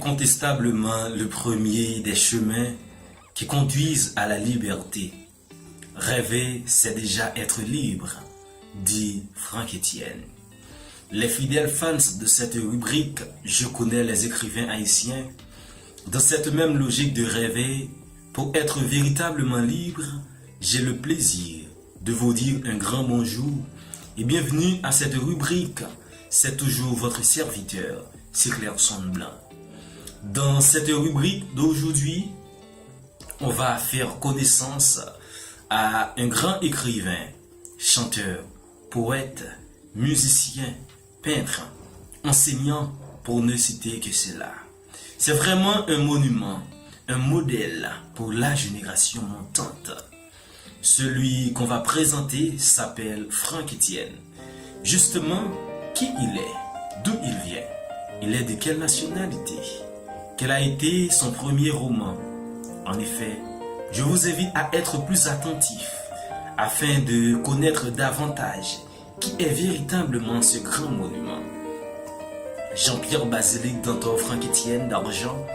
incontestablement le premier des chemins qui conduisent à la liberté. Rêver, c'est déjà être libre, dit Franck Etienne. Les fidèles fans de cette rubrique « Je connais les écrivains haïtiens », dans cette même logique de rêver, pour être véritablement libre, j'ai le plaisir de vous dire un grand bonjour et bienvenue à cette rubrique. C'est toujours votre serviteur, Sinclairson Blanc. Dans cette rubrique d'aujourd'hui, on va faire connaissance à un grand écrivain, chanteur, poète, musicien, peintre, enseignant, pour ne citer que cela. C'est vraiment un monument, un modèle pour la génération montante. Celui qu'on va présenter s'appelle Franck Etienne. Justement, qui il est? D'où il vient? Il est de quelle nationalité? Quel a été son premier roman? En effet, je vous invite à être plus attentif afin de connaître davantage qui est véritablement ce grand monument. Jean-Pierre Basilique Dantor Franck Etienne d'Argent,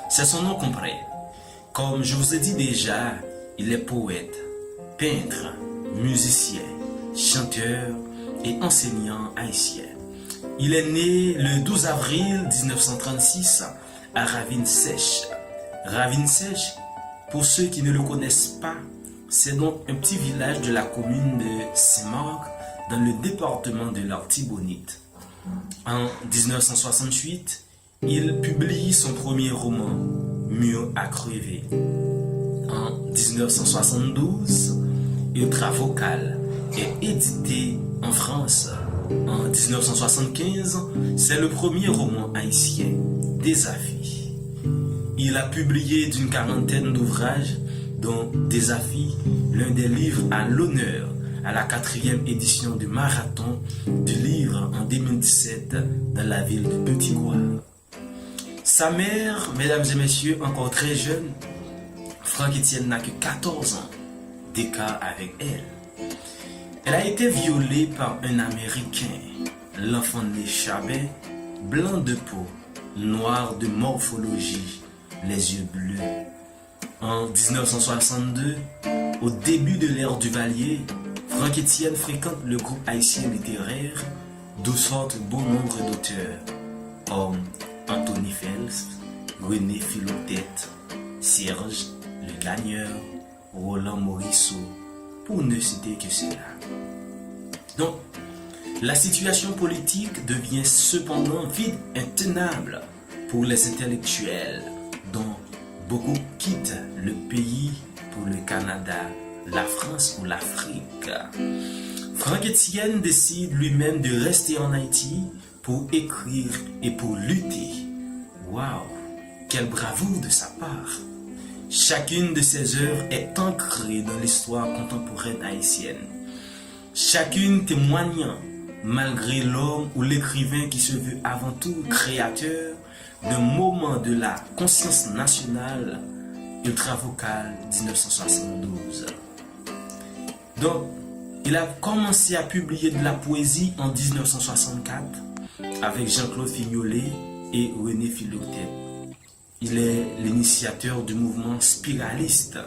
c'est son nom complet. Comme je vous ai dit déjà, il est poète, peintre, musicien, chanteur et enseignant haïtien. Il est né le 12 avril 1936 à Ravine-Sèche. Ravine-Sèche, pour ceux qui ne le connaissent pas, c'est donc un petit village de la commune de Saint-Marc dans le département de l'Artibonite. En 1968, il publie son premier roman, Mur à crever. En 1972, Ultravocal est édité en France. En 1975, c'est le premier roman haïtien, Désafi. Il a publié d'une quarantaine d'ouvrages, dont Désafi, l'un des livres à l'honneur à la 4e édition du Marathon du livre en 2017 dans la ville de Petit-Goâve. Sa mère, mesdames et messieurs, encore très jeune, Franck Etienne n'a que 14 ans d'écart avec elle. Elle a été violée par un Américain, l'enfant né Chabet, blanc de peau, noir de morphologie, les yeux bleus. En 1962, au début de l'ère Duvalier, Franck Etienne fréquente le groupe haïtien littéraire, d'où sortent bon nombre d'auteurs, comme Anthony Fels, René Philottet, Serge Le Gagneur, Roland Morisseau, pour ne citer que cela. Donc, la situation politique devient cependant vide intenable pour les intellectuels, dont beaucoup quittent le pays pour le Canada, la France ou l'Afrique. Franck Etienne décide lui-même de rester en Haïti pour écrire et pour lutter. Waouh, quelle bravoure de sa part! Chacune de ses œuvres est ancrée dans l'histoire contemporaine haïtienne. Chacune témoignant, malgré l'homme ou l'écrivain qui se veut avant tout créateur, d'un moment de la conscience nationale, Ultravocal 1972. Donc, il a commencé à publier de la poésie en 1964 avec Jean-Claude Fignolet et René Philottet. Il est l'initiateur du mouvement spiraliste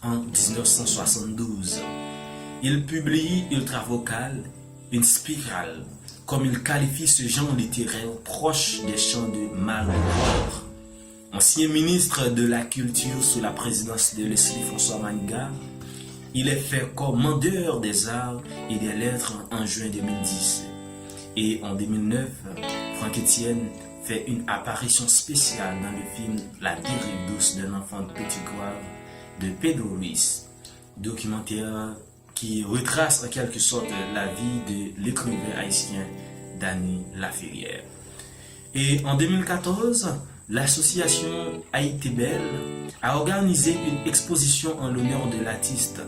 en 1972. Il publie Ultravocal, une spirale, comme il qualifie ce genre littéraire proche des chants de Malheur. Ancien ministre de la Culture sous la présidence de Leslie François Manigat, il est fait commandeur des arts et des lettres en juin 2010. Et en 2009, Franck Etienne fait une apparition spéciale dans le film La terrible douce d'un enfant de Petit-Goâve de Pedro Ruiz, documentaire qui retrace en quelque sorte la vie de l'écrivain haïtien Dany Laferrière. Et en 2014, l'association Haïti Belle a organisé une exposition en l'honneur de l'artiste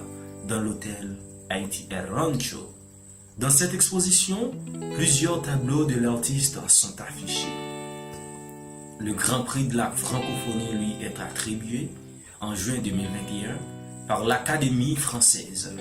dans l'hôtel Haïti El Rancho. Dans cette exposition, plusieurs tableaux de l'artiste sont affichés. Le Grand Prix de la francophonie lui est attribué en juin 2021 par l'Académie française.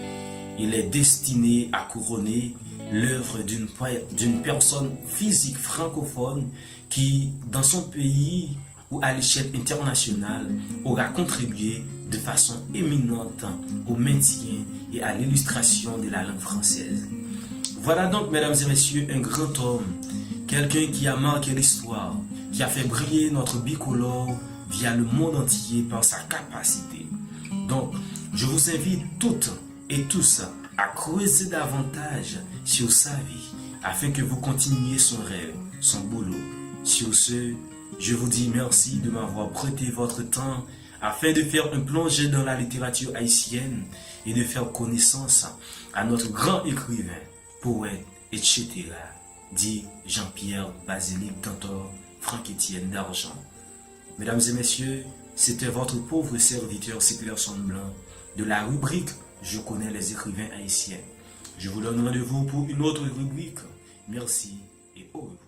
Il est destiné à couronner l'œuvre d'une personne physique francophone qui, dans son pays ou à l'échelle internationale, aura contribué de façon éminente au maintien et à l'illustration de la langue française. Voilà donc, mesdames et messieurs, un grand homme, quelqu'un qui a marqué l'histoire, qui a fait briller notre bicolore via le monde entier par sa capacité. Donc, je vous invite toutes et tous à creuser davantage sur sa vie, afin que vous continuiez son rêve, son boulot. Sur ce, je vous dis merci de m'avoir prêté votre temps afin de faire un plongée dans la littérature haïtienne et de faire connaissance à notre grand écrivain, poète, etc., dit Jean-Pierre Basilique Cantor Franck-Étienne d'Argent. Mesdames et messieurs, c'était votre pauvre serviteur Séculaire Blanc de la rubrique Je connais les écrivains haïtiens. Je vous donne rendez-vous pour une autre rubrique. Merci et au revoir.